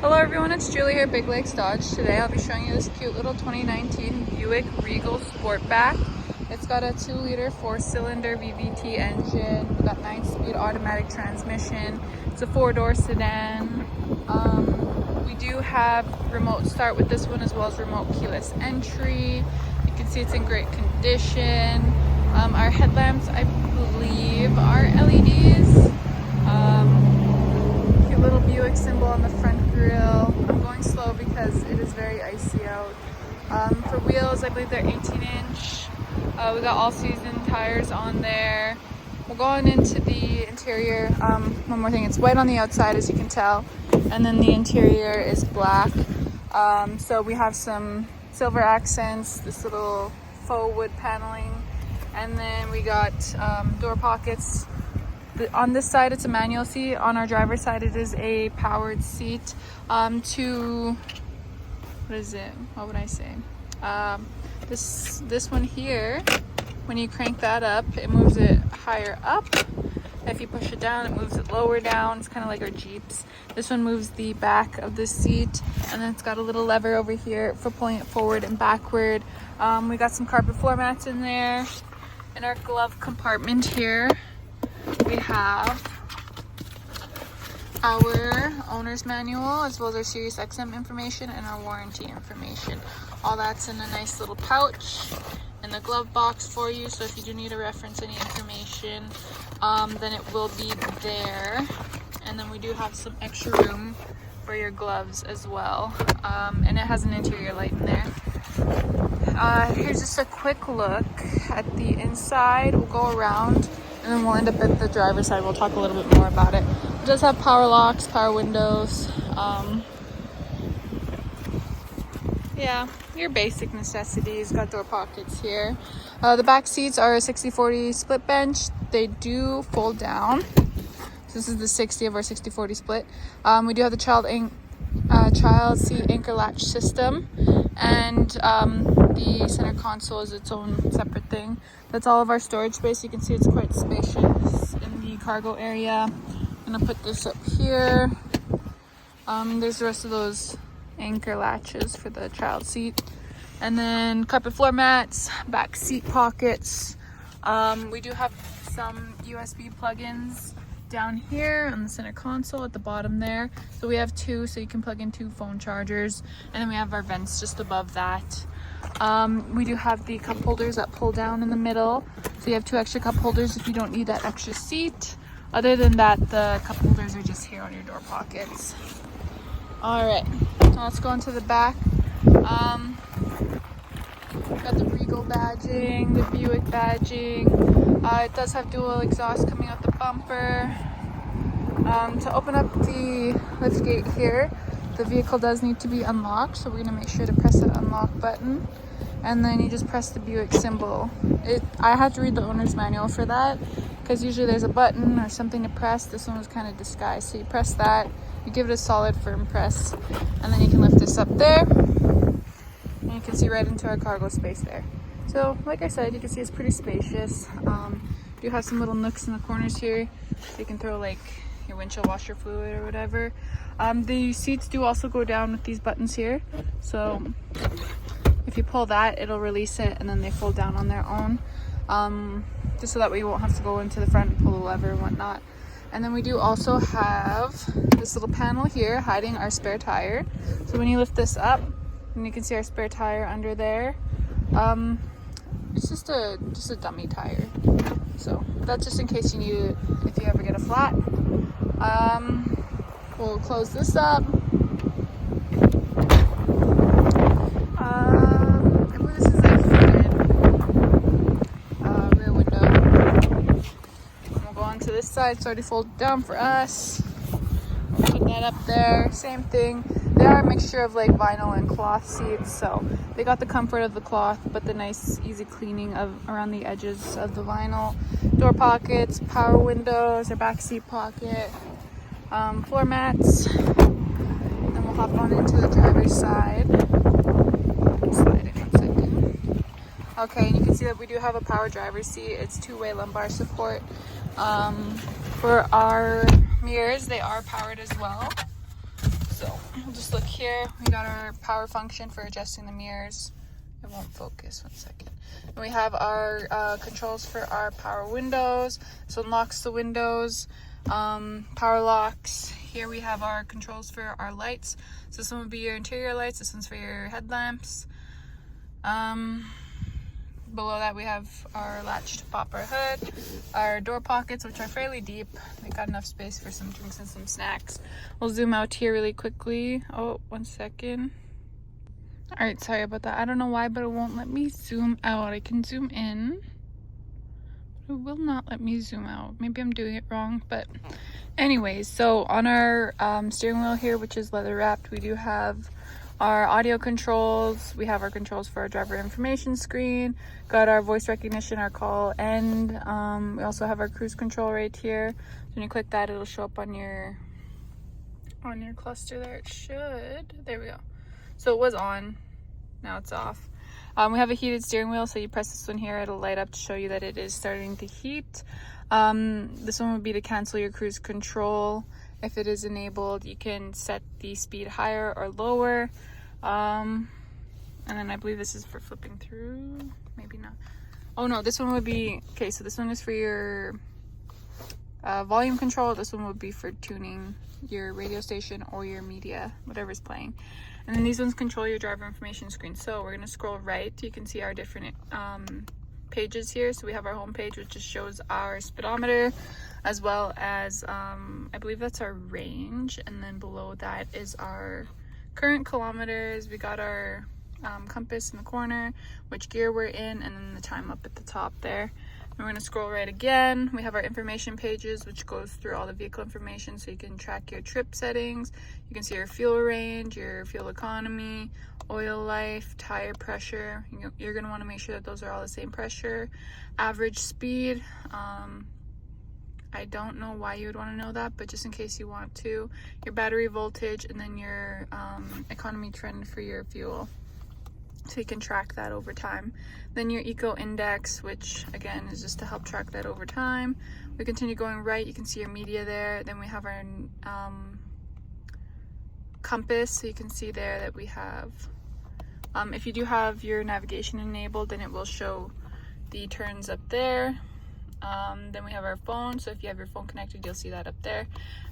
Hello everyone, it's Julie here at Big Lakes Dodge. Today I'll be showing you this cute little 2019 Buick Regal Sportback. It's got a 2-liter 4-cylinder VVT engine. We've got 9-speed automatic transmission. It's a 4-door sedan. We do have remote start with this one as well as remote keyless entry. You can see it's in great condition. Our headlamps, I believe, are LEDs. Cute little Buick symbol on the front grille. I'm going slow because it is very icy out. For wheels, I believe they're 18-inch. We got all-season tires on there. We're going into the interior. One more thing, it's white on the outside, as you can tell, and then the interior is black. So we have some silver accents, this little faux wood paneling, and then we got door pockets. On this side it's a manual seat. On our driver's side it is a powered seat. What is it? What would I say? This one here, when you crank that up, it moves it higher up. If you push it down, it moves it lower down. It's kind of like our Jeeps. This one moves the back of the seat, and then it's got a little lever over here for pulling it forward and backward. We got some carpet floor mats in there. In our glove compartment here, we have our owner's manual as well as our Sirius XM information and our warranty information. All that's in a nice little pouch in the glove box for you, so if you do need to reference any information, then it will be there. And then we do have some extra room for your gloves as well, and it has an interior light in there. Here's just a quick look at the inside. We'll go around and then we'll end up at the driver's side. We'll talk a little bit more about it. It does have power locks, power windows. Yeah, your basic necessities. Got door pockets here. The back seats are a 60/40 split bench. They do fold down. So this is the 60 of our 60/40 split. We do have the child seat anchor latch system, and the center console is its own separate thing. That's all of our storage space. You can see it's quite spacious in the cargo area. I'm gonna put this up here. There's the rest of those anchor latches for the child seat, and then carpet floor mats, back seat pockets. We do have some USB plugins down here on the center console at the bottom there. So we have 2, so you can plug in 2 phone chargers, and then we have our vents just above that. We do have the cup holders that pull down in the middle, so you have 2 extra cup holders if you don't need that extra seat. Other than that, the cup holders are just here on your door pockets. All right, so let's go into the back. Got the Regal badging, the Buick badging. It does have dual exhaust coming out the bumper. To open up the lift gate here, the vehicle does need to be unlocked, so we're going to make sure to press that unlock button, and then you just press the Buick symbol. I had to read the owner's manual for that, because usually there's a button or something to press. This one was kind of disguised, so you press that, you give it a solid firm press, and then you can lift this up there, and you can see right into our cargo space there. So like I said, you can see it's pretty spacious. You have some little nooks in the corners here, so you can throw like your windshield washer fluid or whatever. The seats do also go down with these buttons here, so if you pull that, it'll release it, and then they fold down on their own, just so that way you won't have to go into the front and pull the lever and whatnot. And then we do also have this little panel here hiding our spare tire. So when you lift this up, and you can see our spare tire under there, it's just a dummy tire. So that's just in case you need it if you ever get a flat. We'll close this up. I believe this is a heated rear window. And we'll go on to this side. It's already folded down for us. Put that up there. Same thing. They are a mixture of like vinyl and cloth seats, so they got the comfort of the cloth, but the nice easy cleaning of around the edges of the vinyl. Door pockets, power windows, our back seat pocket, floor mats. Then we'll hop on into the driver's side. Slide in 1 second. Okay, and you can see that we do have a power driver's seat. It's 2-way lumbar support. For our mirrors, they are powered as well. So we'll just look here. We got our power function for adjusting the mirrors. It won't focus, 1 second. And we have our controls for our power windows. So unlocks the windows, power locks. Here we have our controls for our lights. So this one would be your interior lights. This one's for your headlamps. Below that we have our latch to pop our hood, our door pockets, which are fairly deep. We got enough space for some drinks and some snacks. We'll zoom out here really quickly. Oh, 1 second. All right, sorry about that. I don't know why, but it won't let me zoom out. I can zoom in, but it will not let me zoom out. Maybe I'm doing it wrong, but anyways, so on our steering wheel here, which is leather wrapped, we do have our audio controls. We have our controls for our driver information screen, got our voice recognition, our call end. We also have our cruise control right here. So when you click that, it'll show up on your cluster there. It should. There we go. So it was on, now it's off. We have a heated steering wheel, so you press this one here, it'll light up to show you that it is starting to heat. This one would be to cancel your cruise control. If it is enabled, you can set the speed higher or lower. And then I believe this is for flipping through, maybe not. Oh no, this one would be, okay, so this one is for your volume control. This one would be for tuning your radio station or your media, whatever's playing. And then these ones control your driver information screen. So we're gonna scroll right. You can see our different pages here. So we have our home page, which just shows our speedometer, as well as I believe that's our range, and then below that is our current kilometers. We got our compass in the corner, which gear we're in, and then the time up at the top there. And we're going to scroll right again. We have our information pages, which goes through all the vehicle information, so you can track your trip settings. You can see your fuel range, your fuel economy, oil life, tire pressure. You're going to want to make sure that those are all the same pressure. Average speed. I don't know why you would want to know that, but just in case you want to. Your battery voltage, and then your economy trend for your fuel. So you can track that over time. Then your eco index, which again is just to help track that over time. We continue going right, you can see your media there. Then we have our compass, so you can see there that we have, if you do have your navigation enabled, then it will show the turns up there. Then we have our phone, so if you have your phone connected, you'll see that up there.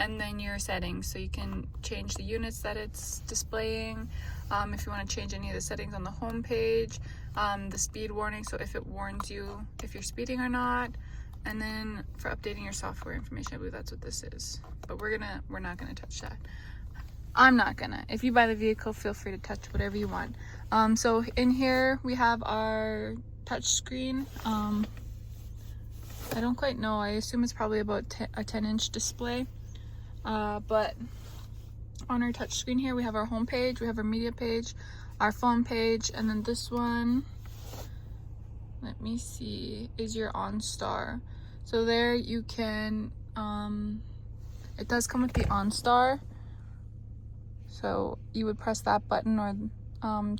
And then your settings, so you can change the units that it's displaying. If you want to change any of the settings on the home page, the speed warning, so if it warns you if you're speeding or not. And then for updating your software information, I believe that's what this is. But we're not gonna touch that. I'm not gonna. If you buy the vehicle, feel free to touch whatever you want. So in here we have our touch screen. I don't quite know. I assume it's probably about a 10-inch display. But on our touch screen here, we have our home page, we have our media page, our phone page, and then this one, let me see, is your OnStar. So there you can, it does come with the OnStar. So you would press that button or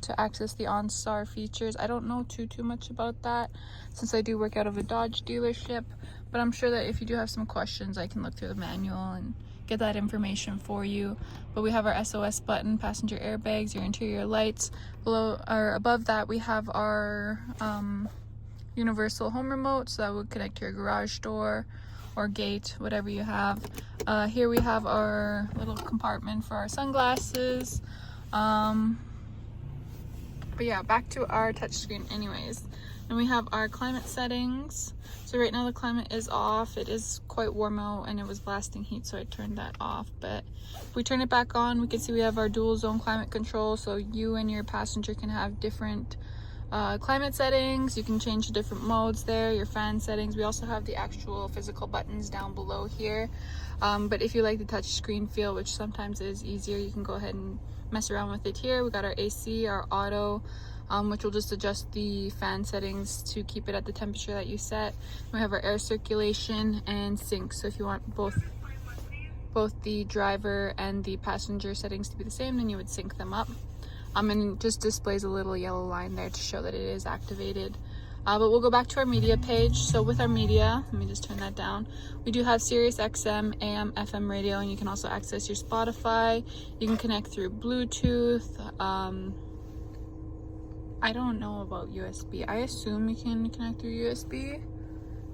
to access the OnStar features. I don't know too much about that since I do work out of a Dodge dealership, but I'm sure that if you do have some questions, I can look through the manual and get that information for you. But we have our SOS button, passenger airbags, your interior lights. Below or above that, we have our universal home remote, so that would connect to your garage door or gate, whatever you have. Here we have our little compartment for our sunglasses. But yeah, back to our touchscreen anyways. And we have our climate settings. So right now the climate is off. It is quite warm out and it was blasting heat, so I turned that off. But if we turn it back on, we can see we have our dual zone climate control. So you and your passenger can have different climate settings. You can change the different modes there, your fan settings. We also have the actual physical buttons down below here. But if you like the touch screen feel, which sometimes is easier, you can go ahead and mess around with it here. We got our AC, our auto, which will just adjust the fan settings to keep it at the temperature that you set. We have our air circulation and sync. So if you want both the driver and the passenger settings to be the same, then you would sync them up. And it just displays a little yellow line there to show that it is activated. But we'll go back to our media page. So with our media, let me just turn that down. We do have Sirius XM, AM, FM radio, and you can also access your Spotify. You can connect through Bluetooth. I don't know about USB. I assume you can connect through USB,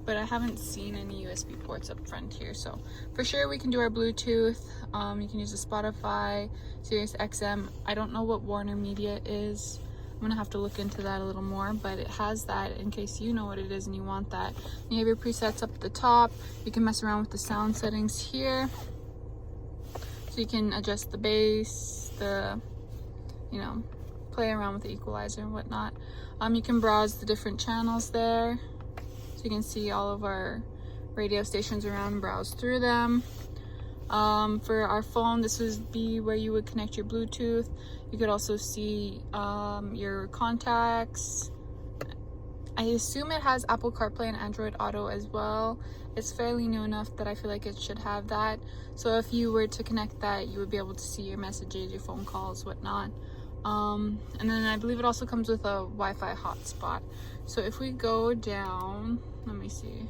but I haven't seen any USB ports up front here. So for sure we can do our Bluetooth. You can use the Spotify, Sirius XM. I don't know what Warner Media is. I'm gonna have to look into that a little more, but it has that in case you know what it is and you want that. You have your presets up at the top. You can mess around with the sound settings here. So you can adjust the bass, play around with the equalizer and whatnot. You can browse the different channels there. So you can see all of our radio stations around and browse through them. For our phone, this would be where you would connect your Bluetooth. You could also see your contacts. I assume it has Apple CarPlay and Android Auto as well. It's fairly new enough that I feel like it should have that. So if you were to connect that, you would be able to see your messages, your phone calls, whatnot. And then I believe it also comes with a Wi-Fi hotspot. So if we go down, let me see,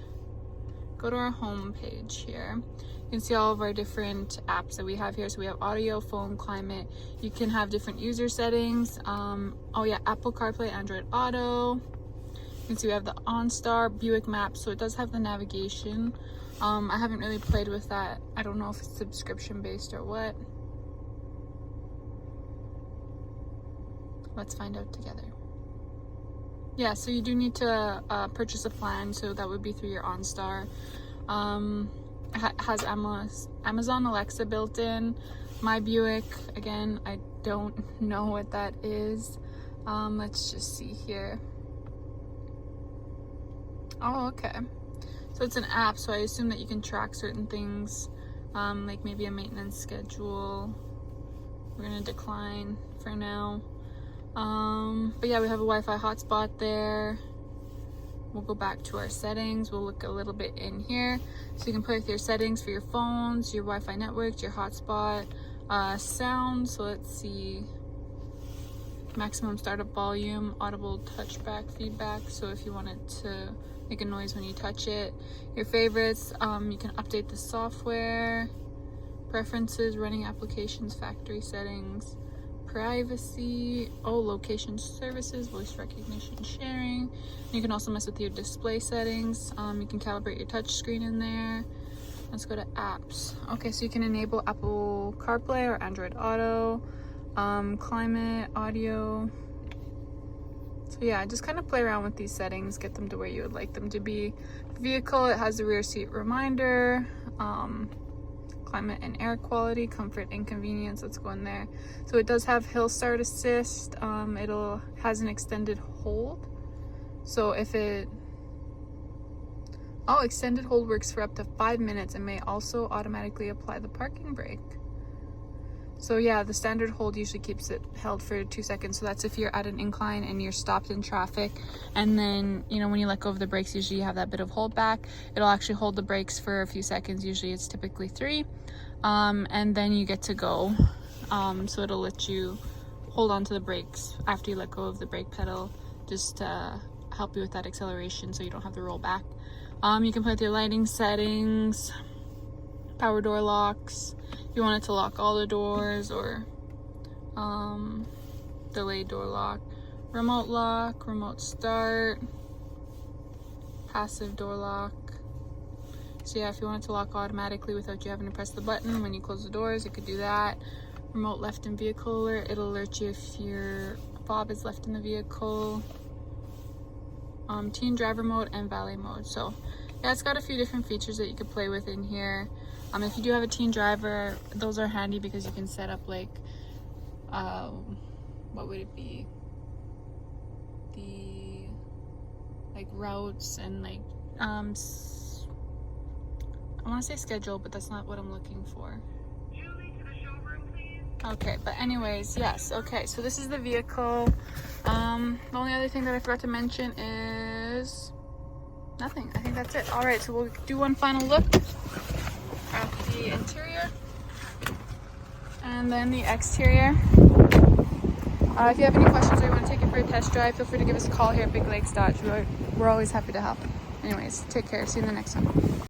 go to our home page here. You can see all of our different apps that we have here. So we have audio, phone, climate. You can have different user settings. Oh yeah, Apple CarPlay, Android Auto. You can see we have the OnStar, Buick Maps. So it does have the navigation. I haven't really played with that. I don't know if it's subscription based or what. Let's find out together. Yeah, so you do need to purchase a plan, so that would be through your OnStar. Has Amazon Alexa built in. My Buick, again, I don't know what that is. Let's just see here. Oh, okay. So it's an app, so I assume that you can track certain things, like maybe a maintenance schedule. We're gonna decline for now. But yeah, we have a Wi-Fi hotspot there. We'll go back to our settings. We'll look a little bit in here. So you can play with your settings for your phones, your Wi-Fi networks, your hotspot, sound. So let's see. Maximum startup volume, audible touchback feedback. So if you wanted to make a noise when you touch it. Your favorites, you can update the software. Preferences, running applications, factory settings. Privacy, location services, voice recognition, sharing. You can also mess with your display settings. You can calibrate your touch screen in there. Let's go to apps. Okay, so you can enable Apple CarPlay or Android Auto, climate, audio. So yeah, just kind of play around with these settings, get them to where you would like them to be. Vehicle, it has a rear seat reminder. Climate and air quality, comfort and convenience. Let's go in there. So it does have hill start assist. It'll has an extended hold. So if it extended hold works for up to 5 minutes and may also automatically apply the parking brake. So yeah, the standard hold usually keeps it held for 2 seconds. So that's if you're at an incline and you're stopped in traffic. And then, when you let go of the brakes, usually you have that bit of hold back. It'll actually hold the brakes for a few seconds. Usually it's typically 3. And then you get to go. So it'll let you hold on to the brakes after you let go of the brake pedal, just to help you with that acceleration so you don't have to roll back. You can play with your lighting settings, power door locks. If you want it to lock all the doors, or delayed door lock, remote start, passive door lock. So yeah, if you want it to lock automatically without you having to press the button when you close the doors, you could do that. Remote left in vehicle alert, it'll alert you if your fob is left in the vehicle. Teen driver mode and valet mode. So yeah, it's got a few different features that you could play with in here. If you do have a teen driver, those are handy because you can set up like, what would it be? The routes and I want to say schedule, but that's not what I'm looking for. Okay, but anyways, yes. Okay, so this is the vehicle. The only other thing that I forgot to mention is nothing. I think that's it. All right, so we'll do one final look at the interior and then the exterior. If you have any questions or you want to take it for a test drive, feel free to give us a call here at Big Lakes Dodge Road. we're always happy to help. Anyways, take care. See you in the next one.